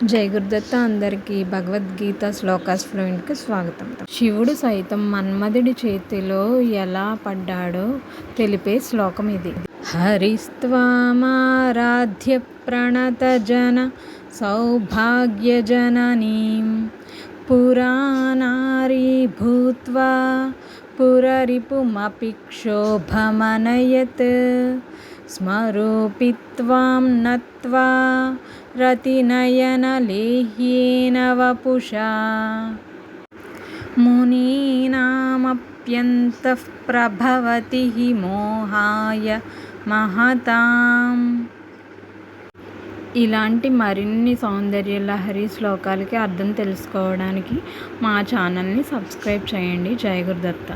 జై గురుదత్త. అందరికీ భగవద్గీత శ్లోకాస్ ఫ్లూయెంట్కి స్వాగతం. శివుడు సైతం మన్మధుడి చేతిలో ఎలా పడ్డాడో తెలిపే శ్లోకం ఇది. హరిస్త్వామారాధ్య ప్రణతజన సౌభాగ్యజననీం పురానారీ భూత్వా పురరిపుమపి క్షోభమనయత్ స్మరోపిత్వాం నత్వా రతినయనలేహ్యేన వపుషా మునీనామప్యంతః ప్రభవతి హి మోహాయ మహతాం. ఇలాంటి మరిన్ని సౌందర్య లహరి శ్లోకాలకి అర్థం తెలుసుకోవడానికి మా ఛానల్ని సబ్స్క్రైబ్ చేయండి. జై గురుదత్త.